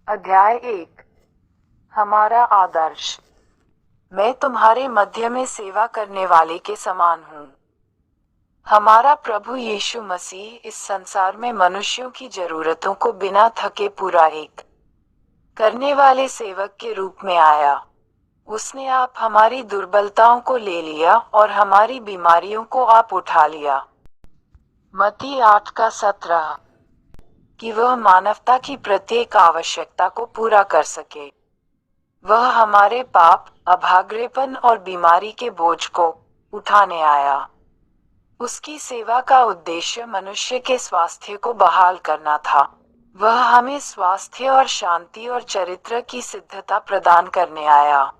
अध्याय 1। हमारा आदर्श। मैं तुम्हारे मध्य में सेवा करने वाले के समान हूँ। हमारा प्रभु यीशु मसीह इस संसार में मनुष्यों की जरूरतों को बिना थके पूरा एक करने वाले सेवक के रूप में आया। उसने आप हमारी दुर्बलताओं को ले लिया और हमारी बीमारियों को आप उठा लिया। मत्ती 8:17। कि वह मानवता की प्रत्येक आवश्यकता को पूरा कर सके। वह हमारे पाप, अभाग्यपन और बीमारी के बोझ को उठाने आया। उसकी सेवा का उद्देश्य मनुष्य के स्वास्थ्य को बहाल करना था। वह हमें स्वास्थ्य और शांति और चरित्र की सिद्धता प्रदान करने आया।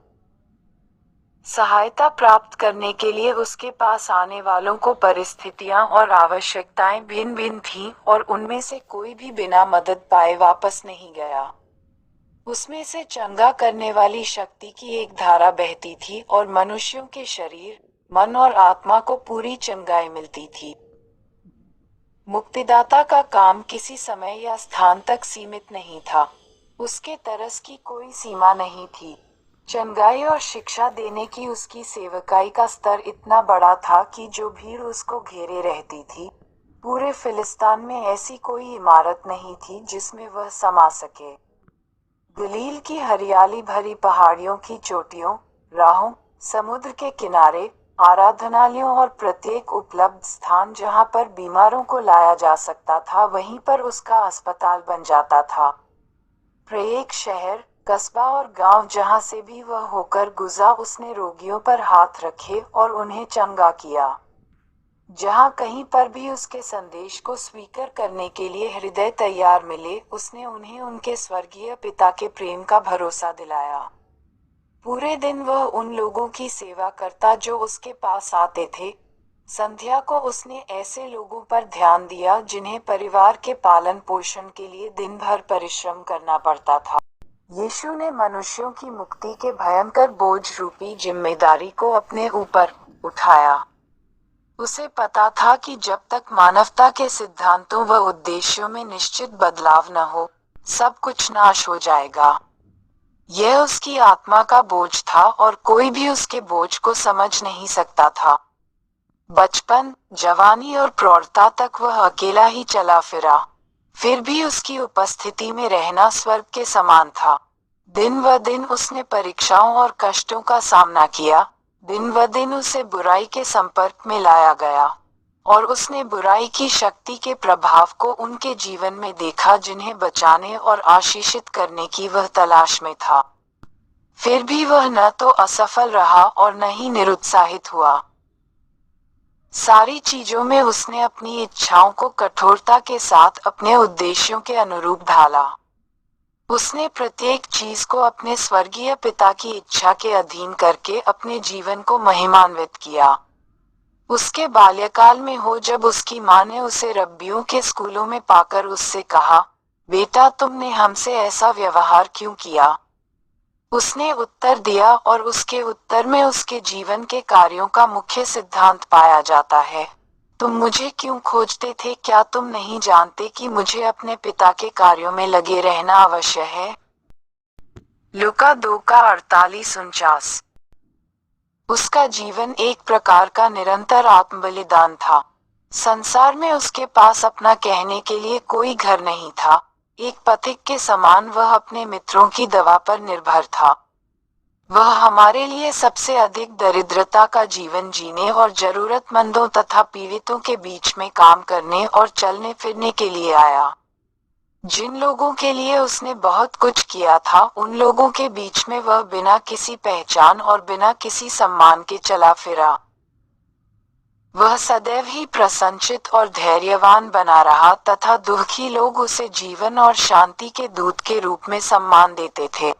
सहायता प्राप्त करने के लिए उसके पास आने वालों को परिस्थितियां और आवश्यकताएं भिन्न भिन्न थीं और उनमें से कोई भी बिना मदद पाए वापस नहीं गया। उसमें से चंगा करने वाली शक्ति की एक धारा बहती थी और मनुष्यों के शरीर, मन और आत्मा को पूरी चंगाई मिलती थी। मुक्तिदाता का काम किसी समय या स्थान तक सीमित नहीं था। उसके तरस की कोई सीमा नहीं थी। चंगाई और शिक्षा देने की उसकी सेवकाई का स्तर इतना बड़ा था कि जो भीड़ उसको घेरे रहती थी, पूरे फिलिस्तीन में ऐसी कोई इमारत नहीं थी जिसमें वह समा सके। गलील की हरियाली भरी पहाड़ियों की चोटियों, राहों, समुद्र के किनारे, आराधनालयों और प्रत्येक उपलब्ध स्थान जहां पर बीमारों को लाया जा सकता था, वहीं पर उसका अस्पताल बन जाता था। प्रत्येक शहर, कस्बा और गांव जहां से भी वह होकर गुजरा, उसने रोगियों पर हाथ रखे और उन्हें चंगा किया। जहां कहीं पर भी उसके संदेश को स्वीकार करने के लिए हृदय तैयार मिले, उसने उन्हें उनके स्वर्गीय पिता के प्रेम का भरोसा दिलाया। पूरे दिन वह उन लोगों की सेवा करता जो उसके पास आते थे। संध्या को उसने ऐसे लोगों पर ध्यान दिया जिन्हें परिवार के पालन पोषण के लिए दिन भर परिश्रम करना पड़ता था। यीशु ने मनुष्यों की मुक्ति के भयंकर बोझ रूपी जिम्मेदारी को अपने ऊपर उठाया। उसे पता था कि जब तक मानवता के सिद्धांतों व उद्देश्यों में निश्चित बदलाव न हो, सब कुछ नाश हो जाएगा। यह उसकी आत्मा का बोझ था और कोई भी उसके बोझ को समझ नहीं सकता था। बचपन, जवानी और प्रौढ़ता तक वह अकेला ही चला फिरा। फिर भी उसकी उपस्थिति में रहना स्वर्ग के समान था। दिन व दिन उसने परीक्षाओं और कष्टों का सामना किया। दिन व दिन उसे बुराई के संपर्क में लाया गया और उसने बुराई की शक्ति के प्रभाव को उनके जीवन में देखा जिन्हें बचाने और आशीषित करने की वह तलाश में था। फिर भी वह न तो असफल रहा और न ही निरुत्साहित हुआ। सारी चीजों में उसने अपनी इच्छाओं को कठोरता के साथ अपने उद्देश्यों के अनुरूप ढाला। उसने प्रत्येक चीज को अपने स्वर्गीय पिता की इच्छा के अधीन करके अपने जीवन को महिमान्वित किया। उसके बाल्यकाल में हो जब उसकी माँ ने उसे रब्बियों के स्कूलों में पाकर उससे कहा, बेटा तुमने हमसे ऐसा व्यवहार क्यों किया? उसने उत्तर दिया और उसके उत्तर में उसके जीवन के कार्यों का मुख्य सिद्धांत पाया जाता है। तुम मुझे क्यों खोजते थे? क्या तुम नहीं जानते कि मुझे अपने पिता के कार्यों में लगे रहना आवश्यक है? लूका 2:48-49। उसका जीवन एक प्रकार का निरंतर आत्मबलिदान था। संसार में उसके पास अपना कहने के लिए कोई घर नहीं था। एक पथिक के समान वह अपने मित्रों की दवा पर निर्भर था। वह हमारे लिए सबसे अधिक दरिद्रता का जीवन जीने और जरूरतमंदों तथा पीड़ितों के बीच में काम करने और चलने फिरने के लिए आया। जिन लोगों के लिए उसने बहुत कुछ किया था, उन लोगों के बीच में वह बिना किसी पहचान और बिना किसी सम्मान के चला फिरा। वह सदैव ही प्रसन्नचित्त और धैर्यवान बना रहा तथा दुखी लोग उसे जीवन और शांति के दूत के रूप में सम्मान देते थे।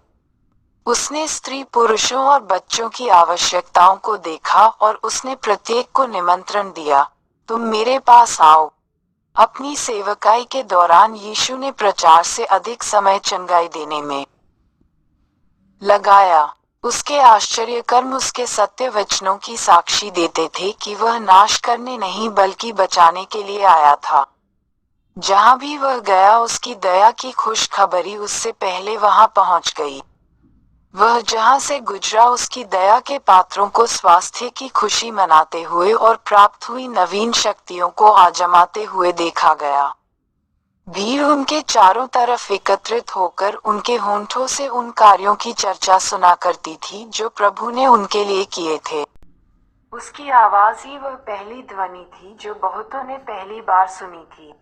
उसने स्त्री पुरुषों और बच्चों की आवश्यकताओं को देखा और उसने प्रत्येक को निमंत्रण दिया, तुम मेरे पास आओ। अपनी सेवकाई के दौरान यीशु ने प्रचार से अधिक समय चंगाई देने में लगाया। उसके आश्चर्यकर्म उसके सत्य वचनों की साक्षी देते थे कि वह नाश करने नहीं बल्कि बचाने के लिए आया था। जहाँ भी वह गया उसकी दया की खुशखबरी उससे पहले वहां पहुंच गई। वह जहां से गुजरा उसकी दया के पात्रों को स्वास्थ्य की खुशी मनाते हुए और प्राप्त हुई नवीन शक्तियों को आजमाते हुए देखा गया। भीड़ उनके चारों तरफ एकत्रित होकर उनके होंठों से उन कार्यों की चर्चा सुना करती थी जो प्रभु ने उनके लिए किए थे। उसकी आवाज ही वह पहली ध्वनि थी जो बहुतों ने पहली बार सुनी थी।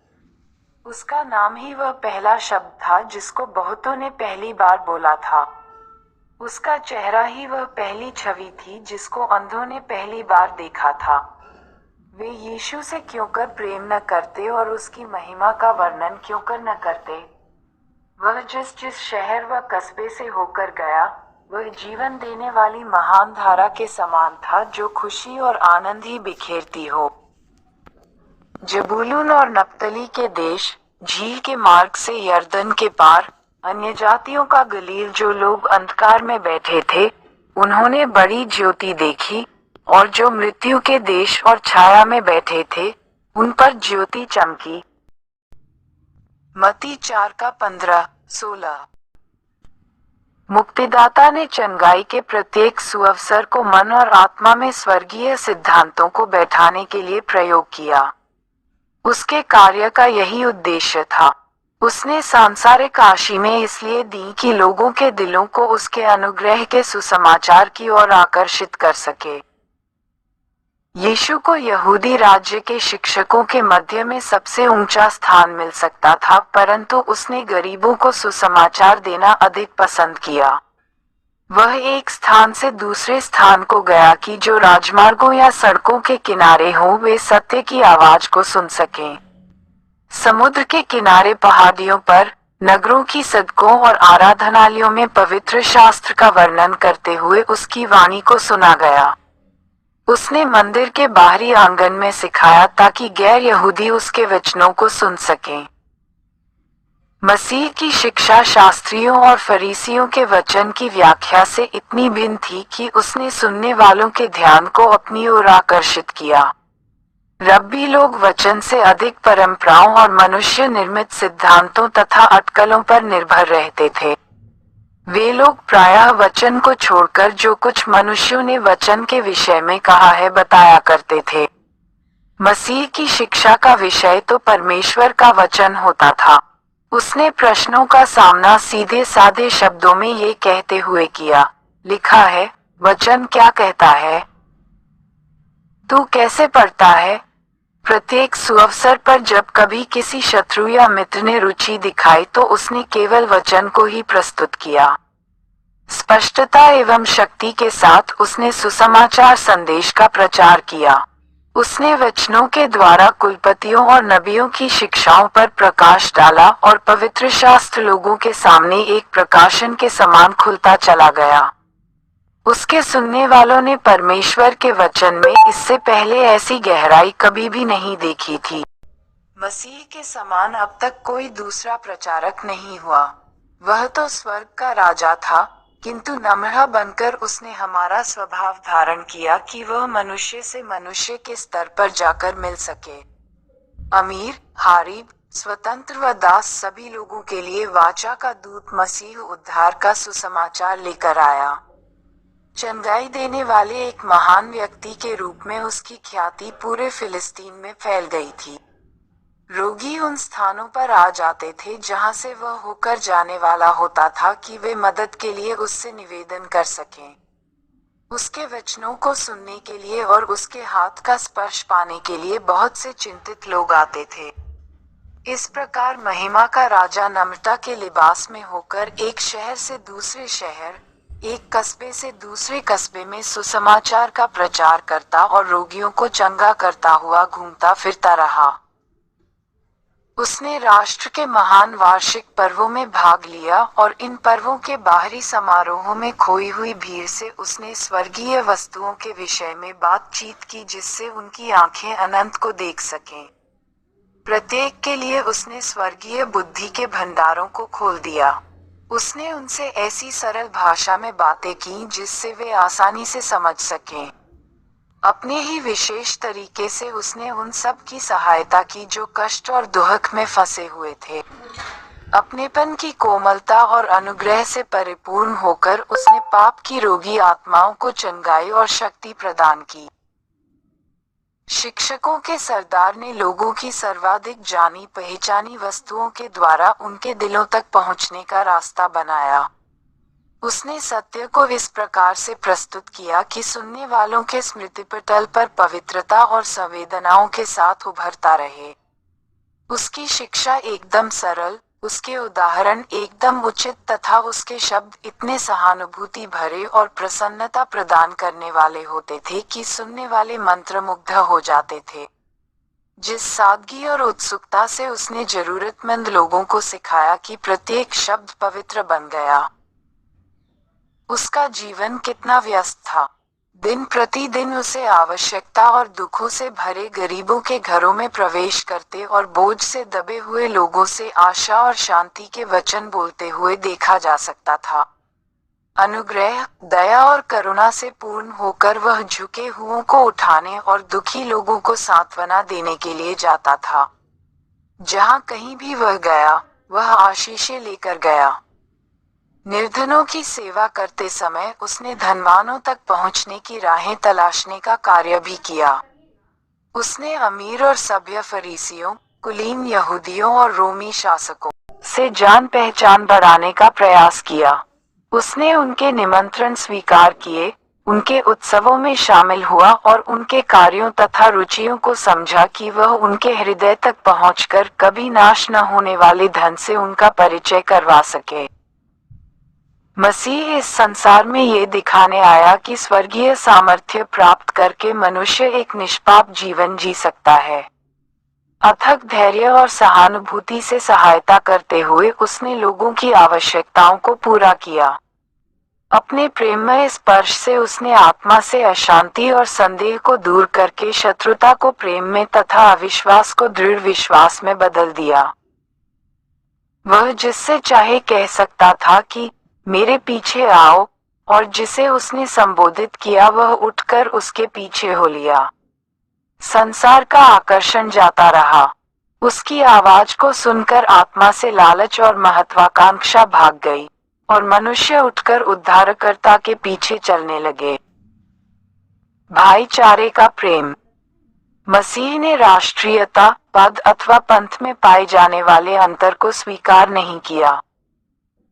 उसका नाम ही वह पहला शब्द था जिसको बहुतों ने पहली बार बोला था। उसका चेहरा ही वह पहली छवि थी जिसको अंधों ने पहली बार देखा था। वे यीशु से क्यों कर प्रेम न करते और उसकी महिमा का वर्णन क्यों कर न करते। वह जिस शहर व कस्बे से होकर गया वह जीवन देने वाली महान धारा के समान था जो खुशी और आनंद ही बिखेरती हो। जबूलून और नप्तली के देश, झील के मार्ग से यरदन के पार, अन्य जातियों का गलील जो लोग अंधकार में बैठे थे, उन्होंने बड़ी ज्योति देखी, और जो मृत्यु के देश और छाया में बैठे थे, उन पर ज्योति चमकी। मत्ती 4 का 15-16। मुक्तिदाता ने चंगाई के प्रत्येक सुअवसर को मन और आत्मा में स्वर्गीय सिद्धांतों को बैठाने के लिए प्रयोग किया। उसके कार्य का यही उद्देश्य था। उसने सांसारिक आशीमें इसलिए दी कि लोगों के दिलों को उसके अनुग्रह के सुसमाचार की ओर आकर्षित कर सके। यीशु को यहूदी राज्य के शिक्षकों के मध्य में सबसे ऊंचा स्थान मिल सकता था, परंतु उसने गरीबों को सुसमाचार देना अधिक पसंद किया। वह एक स्थान से दूसरे स्थान को गया कि जो राजमार्गों या सड़कों के किनारे हों वे सत्य की आवाज को सुन सकें। समुद्र के किनारे, पहाड़ियों पर, नगरों की सड़कों और आराधनालयों में पवित्र शास्त्र का वर्णन करते हुए उसकी वाणी को सुना गया। उसने मंदिर के बाहरी आंगन में सिखाया ताकि गैर यहूदी उसके वचनों को सुन सकें। मसीह की शिक्षा शास्त्रियों और फरीसियों के वचन की व्याख्या से इतनी भिन्न थी कि उसने सुनने वालों के ध्यान को अपनी ओर आकर्षित किया। रब्बी लोग वचन से अधिक परंपराओं और मनुष्य निर्मित सिद्धांतों तथा अटकलों पर निर्भर रहते थे। वे लोग प्रायः वचन को छोड़कर जो कुछ मनुष्यों ने वचन के विषय में कहा है बताया करते थे। मसीह की शिक्षा का विषय तो परमेश्वर का वचन होता था। उसने प्रश्नों का सामना सीधे साधे शब्दों में ये कहते हुए किया, लिखा है, वचन क्या कहता है? तू कैसे पढ़ता है? प्रत्येक सुअवसर पर जब कभी किसी शत्रु या मित्र ने रुचि दिखाई तो उसने केवल वचन को ही प्रस्तुत किया। स्पष्टता एवं शक्ति के साथ उसने सुसमाचार संदेश का प्रचार किया। उसने वचनों के द्वारा कुलपतियों और नबियों की शिक्षाओं पर प्रकाश डाला और पवित्र शास्त्र लोगों के सामने एक प्रकाशन के समान खुलता चला गया। उसके सुनने वालों ने परमेश्वर के वचन में इससे पहले ऐसी गहराई कभी भी नहीं देखी थी। मसीह के समान अब तक कोई दूसरा प्रचारक नहीं हुआ। वह तो स्वर्ग का राजा था, किंतु नम्र बनकर उसने हमारा स्वभाव धारण किया कि वह मनुष्य से मनुष्य के स्तर पर जाकर मिल सके। अमीर, गरीब, स्वतंत्र व दास सभी लोगों के लिए वाचा का दूत मसीह उद्धार का सुसमाचार लेकर आया। चंगाई देने वाले एक महान व्यक्ति के रूप में उसकी ख्याति पूरे फिलिस्तीन में फैल गई थी। रोगी उन स्थानों पर आ जाते थे जहां से वह होकर जाने वाला होता था कि वे मदद के लिए उससे निवेदन कर सकें। उसके वचनों को सुनने के लिए और उसके हाथ का स्पर्श पाने के लिए बहुत से चिंतित लोग आते थे। इस प्रकार महिमा का राजा नम्रता के लिबास में होकर एक शहर से दूसरे शहर, एक कस्बे से दूसरे कस्बे में सुसमाचार का प्रचार करता और रोगियों को चंगा करता हुआ घूमता फिरता रहा। उसने राष्ट्र के महान वार्षिक पर्वों में भाग लिया और इन पर्वों के बाहरी समारोहों में खोई हुई भीड़ से उसने स्वर्गीय वस्तुओं के विषय में बातचीत की जिससे उनकी आंखें अनंत को देख सकें। प्रत्येक के लिए उसने स्वर्गीय बुद्धि के भंडारों को खोल दिया। उसने उनसे ऐसी सरल भाषा में बातें की जिससे वे आसानी से समझ सकें। अपने ही विशेष तरीके से उसने उन सब की सहायता की जो कष्ट और दुख में फंसे हुए थे। अपनेपन की कोमलता और अनुग्रह से परिपूर्ण होकर उसने पाप की रोगी आत्माओं को चंगाई और शक्ति प्रदान की। शिक्षकों के सरदार ने लोगों की सर्वाधिक जानी पहचानी वस्तुओं के द्वारा उनके दिलों तक पहुंचने का रास्ता बनाया। उसने सत्य को इस प्रकार से प्रस्तुत किया कि सुनने वालों के स्मृतिपटल पर पवित्रता और संवेदनाओं के साथ उभरता रहे। उसकी शिक्षा एकदम सरल, उसके उदाहरण एकदम उचित तथा उसके शब्द इतने सहानुभूति भरे और प्रसन्नता प्रदान करने वाले होते थे कि सुनने वाले मंत्रमुग्ध हो जाते थे। जिस सादगी और उत्सुकता से उसने जरूरतमंद लोगों को सिखाया कि प्रत्येक शब्द पवित्र बन गया। उसका जीवन कितना व्यस्त था। दिन प्रतिदिन उसे आवश्यकता और दुखों से भरे गरीबों के घरों में प्रवेश करते और बोझ से दबे हुए लोगों से आशा और शांति के वचन बोलते हुए देखा जा सकता था। अनुग्रह, दया और करुणा से पूर्ण होकर वह झुके हुओं को उठाने और दुखी लोगों को सांत्वना देने के लिए जाता था। जहां कहीं भी वह गया, वह आशीषें लेकर गया। निर्धनों की सेवा करते समय उसने धनवानों तक पहुंचने की राहें तलाशने का कार्य भी किया। उसने अमीर और सभ्य फरीसियों, कुलीन यहूदियों और रोमी शासकों से जान पहचान बढ़ाने का प्रयास किया। उसने उनके निमंत्रण स्वीकार किए, उनके उत्सवों में शामिल हुआ और उनके कार्यों तथा रुचियों को समझा कि वह उनके हृदय तक पहुंचकर कभी नाश न होने वाले धन से उनका परिचय करवा सके। मसीह इस संसार में ये दिखाने आया कि स्वर्गीय सामर्थ्य प्राप्त करके मनुष्य एक निष्पाप जीवन जी सकता है। अथक धैर्य और सहानुभूति से सहायता करते हुए उसने लोगों की आवश्यकताओं को पूरा किया। अपने प्रेममय स्पर्श से उसने आत्मा से अशांति और संदेह को दूर करके शत्रुता को प्रेम में तथा अविश्वास को दृढ़ विश्वास में बदल दिया। वह जिससे चाहे कह सकता था कि मेरे पीछे आओ, और जिसे उसने संबोधित किया वह उठकर उसके पीछे हो लिया। संसार का आकर्षण जाता रहा। उसकी आवाज को सुनकर आत्मा से लालच और महत्वाकांक्षा भाग गई, और मनुष्य उठकर उद्धारकर्ता के पीछे चलने लगे। भाईचारे का प्रेम। मसीह ने राष्ट्रीयता, पद अथवा पंथ में पाए जाने वाले अंतर को स्वीकार नहीं किया।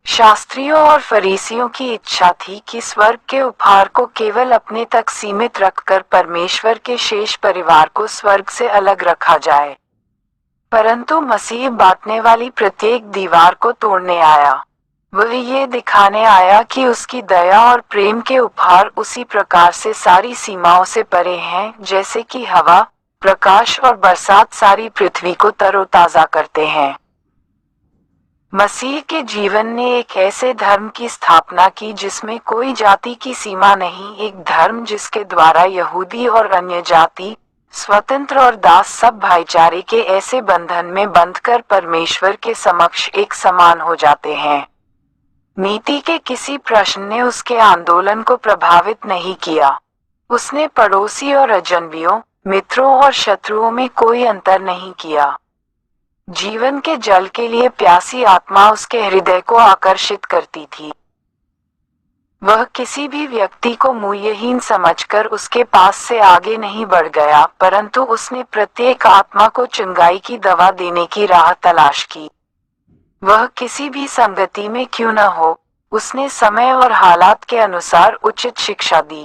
शास्त्रियों और फरीसियों की इच्छा थी कि स्वर्ग के उपहार को केवल अपने तक सीमित रखकर परमेश्वर के शेष परिवार को स्वर्ग से अलग रखा जाए। परंतु मसीह बांटने वाली प्रत्येक दीवार को तोड़ने आया। वह ये दिखाने आया कि उसकी दया और प्रेम के उपहार उसी प्रकार से सारी सीमाओं से परे हैं जैसे कि हवा, प्रकाश और बरसात सारी पृथ्वी को तरोताजा करते हैं। मसीह के जीवन ने एक ऐसे धर्म की स्थापना की जिसमें कोई जाति की सीमा नहीं, एक धर्म जिसके द्वारा यहूदी और अन्य जाति, स्वतंत्र और दास सब भाईचारे के ऐसे बंधन में बंधकर परमेश्वर के समक्ष एक समान हो जाते हैं। नीति के किसी प्रश्न ने उसके आंदोलन को प्रभावित नहीं किया। उसने पड़ोसी और अजनबियों, मित्रों और शत्रुओं में कोई अंतर नहीं किया। जीवन के जल के लिए प्यासी आत्मा उसके हृदय को आकर्षित करती थी। वह किसी भी व्यक्ति को मूल्यहीन समझकर उसके पास से आगे नहीं बढ़ गया, परंतु उसने प्रत्येक आत्मा को चंगाई की दवा देने की राह तलाश की। वह किसी भी संगति में क्यों न हो, उसने समय और हालात के अनुसार उचित शिक्षा दी।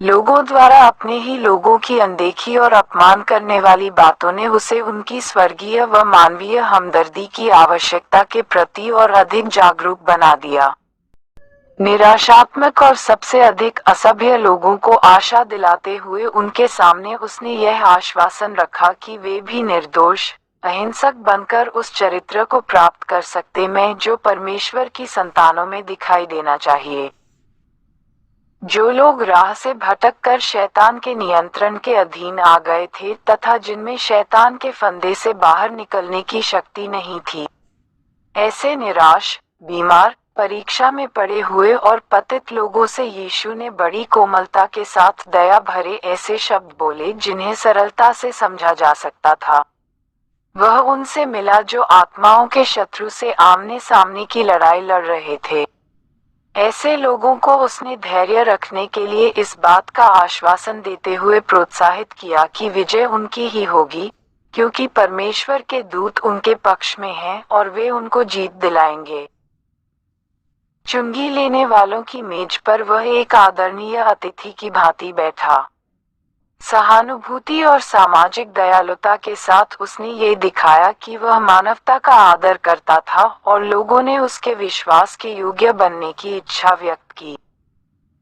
लोगों द्वारा अपने ही लोगों की अनदेखी और अपमान करने वाली बातों ने उसे उनकी स्वर्गीय व मानवीय हमदर्दी की आवश्यकता के प्रति और अधिक जागरूक बना दिया। निराशात्मक और सबसे अधिक असभ्य लोगों को आशा दिलाते हुए उनके सामने उसने यह आश्वासन रखा कि वे भी निर्दोष, अहिंसक बनकर उस चरित्र को प्राप्त कर सकते हैं जो परमेश्वर की संतानों में दिखाई देना चाहिए। जो लोग राह से भटककर शैतान के नियंत्रण के अधीन आ गए थे तथा जिनमें शैतान के फंदे से बाहर निकलने की शक्ति नहीं थी, ऐसे निराश, बीमार, परीक्षा में पड़े हुए और पतित लोगों से यीशु ने बड़ी कोमलता के साथ दया भरे ऐसे शब्द बोले जिन्हें सरलता से समझा जा सकता था। वह उनसे मिला जो आत्माओं के शत्रु से आमने सामने की लड़ाई लड़ रहे थे। ऐसे लोगों को उसने धैर्य रखने के लिए इस बात का आश्वासन देते हुए प्रोत्साहित किया कि विजय उनकी ही होगी, क्योंकि परमेश्वर के दूत उनके पक्ष में हैं और वे उनको जीत दिलाएंगे। चुंगी लेने वालों की मेज पर वह एक आदरणीय अतिथि की भांति बैठा। सहानुभूति और सामाजिक दयालुता के साथ उसने ये दिखाया कि वह मानवता का आदर करता था और लोगों ने उसके विश्वास के योग्य बनने की इच्छा व्यक्त की।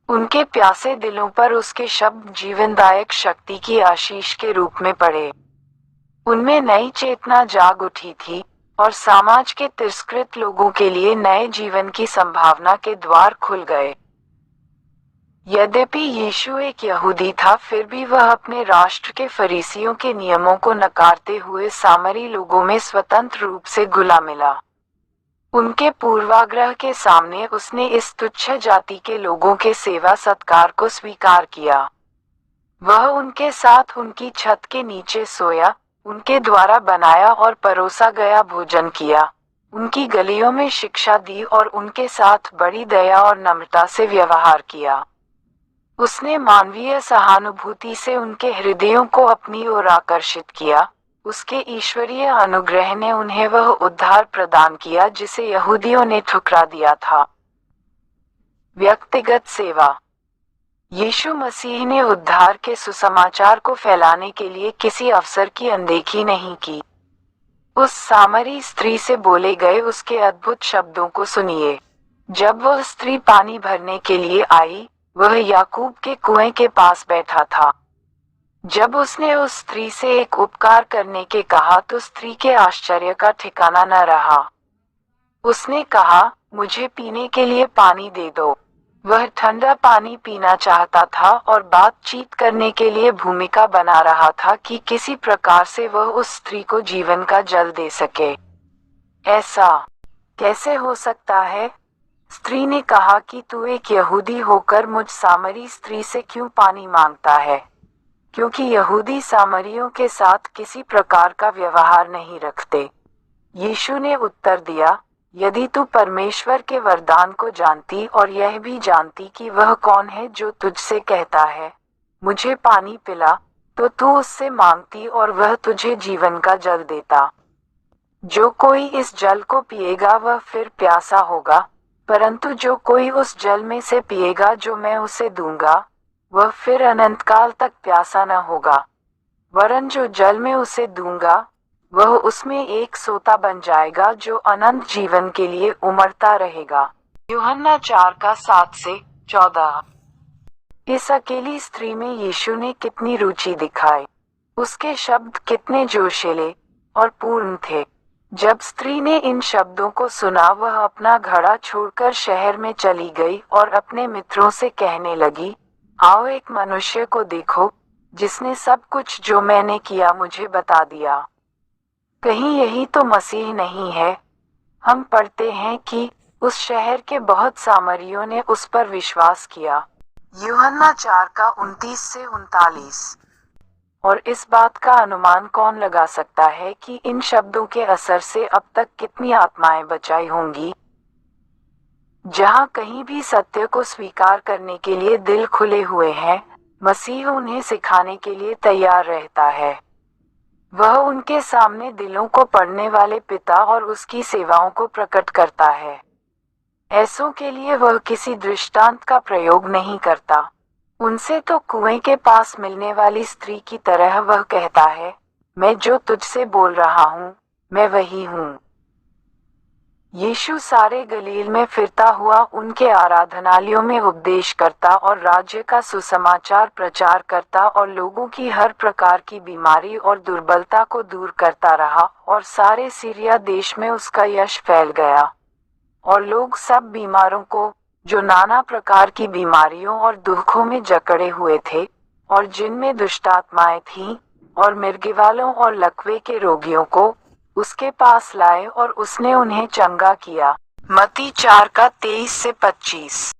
उनके प्यासे दिलों पर उसके शब्द जीवनदायक शक्ति की आशीष के रूप में पड़े। उनमें नई चेतना जाग उठी थी और समाज के तिरस्कृत लोगों के लिए नए जीवन की संभावना के द्वार खुल गए। यद्यपि यीशु एक यहूदी था, फिर भी वह अपने राष्ट्र के फरीसियों के नियमों को नकारते हुए सामरी लोगों में स्वतंत्र रूप से घुला मिला। उनके पूर्वाग्रह के सामने उसने इस तुच्छ जाति के लोगों के सेवा सत्कार को स्वीकार किया। वह उनके साथ उनकी छत के नीचे सोया, उनके द्वारा बनाया और परोसा गया भोजन किया, उनकी गलियों में शिक्षा दी और उनके साथ बड़ी दया और नम्रता से व्यवहार किया। उसने मानवीय सहानुभूति से उनके हृदयों को अपनी ओर आकर्षित किया। उसके ईश्वरीय अनुग्रह ने उन्हें वह उद्धार प्रदान किया जिसे यहूदियों ने ठुकरा दिया था। व्यक्तिगत सेवा। यीशु मसीह ने उद्धार के सुसमाचार को फैलाने के लिए किसी अवसर की अनदेखी नहीं की। उस सामरी स्त्री से बोले गए उसके अद्भुत शब्दों को सुनिए। जब वह स्त्री पानी भरने के लिए आई, वह याकूब के कुएं के पास बैठा था। जब उसने उस स्त्री से एक उपकार करने के कहा तो स्त्री के आश्चर्य का ठिकाना न रहा। उसने कहा, मुझे पीने के लिए पानी दे दो। वह ठंडा पानी पीना चाहता था और बातचीत करने के लिए भूमिका बना रहा था कि किसी प्रकार से वह उस स्त्री को जीवन का जल दे सके। ऐसा कैसे हो सकता है? स्त्री ने कहा कि तू एक यहूदी होकर मुझ सामरी स्त्री से क्यों पानी मांगता है? क्योंकि यहूदी सामरियों के साथ किसी प्रकार का व्यवहार नहीं रखते। यीशु ने उत्तर दिया, यदि तू परमेश्वर के वरदान को जानती और यह भी जानती कि वह कौन है जो तुझसे कहता है, मुझे पानी पिला, तो तू उससे मांगती और वह तुझे जीवन का जल देता। जो कोई इस जल को पिएगा वह फिर प्यासा होगा, परंतु जो कोई उस जल में से पिएगा जो मैं उसे दूंगा, वह फिर अनंत काल तक प्यासा न होगा, वरन जो जल में उसे दूंगा वह उसमें एक सोता बन जाएगा जो अनंत जीवन के लिए उमड़ता रहेगा। यूहन्ना 4:7-14। इस अकेली स्त्री में यीशु ने कितनी रुचि दिखाई। उसके शब्द कितने जोशीले और पूर्ण थे। जब स्त्री ने इन शब्दों को सुना, वह अपना घड़ा छोड़कर शहर में चली गई और अपने मित्रों से कहने लगी, आओ एक मनुष्य को देखो जिसने सब कुछ जो मैंने किया मुझे बता दिया। कहीं यही तो मसीह नहीं है? हम पढ़ते हैं कि उस शहर के बहुत सामरियों ने उस पर विश्वास किया। यूहन्ना 4:29-39। और इस बात का अनुमान कौन लगा सकता है कि इन शब्दों के असर से अब तक कितनी आत्माएं बचाई होंगी? जहां कहीं भी सत्य को स्वीकार करने के लिए दिल खुले हुए हैं, मसीह उन्हें सिखाने के लिए तैयार रहता है। वह उनके सामने दिलों को पढ़ने वाले पिता और उसकी सेवाओं को प्रकट करता है। ऐसों के लिए वह किसी दृष्टांत का प्रयोग नहीं करता। उनसे तो कुएं के पास मिलने वाली स्त्री की तरह वह कहता है, मैं जो तुझसे बोल रहा हूँ, मैं वही हूँ। यीशु सारे गलील में फिरता हुआ उनके आराधनालयों में उपदेश करता और राज्य का सुसमाचार प्रचार करता और लोगों की हर प्रकार की बीमारी और दुर्बलता को दूर करता रहा, और सारे सीरिया देश में उसका यश फैल गया। और लोग सब बीमारों को, जो नाना प्रकार की बीमारियों और दुखों में जकड़े हुए थे और जिनमें दुष्टात्माएं थीं, और मिर्गीवालों और लकवे के रोगियों को, उसके पास लाए और उसने उन्हें चंगा किया। मत्ती 4 का 23 से 25।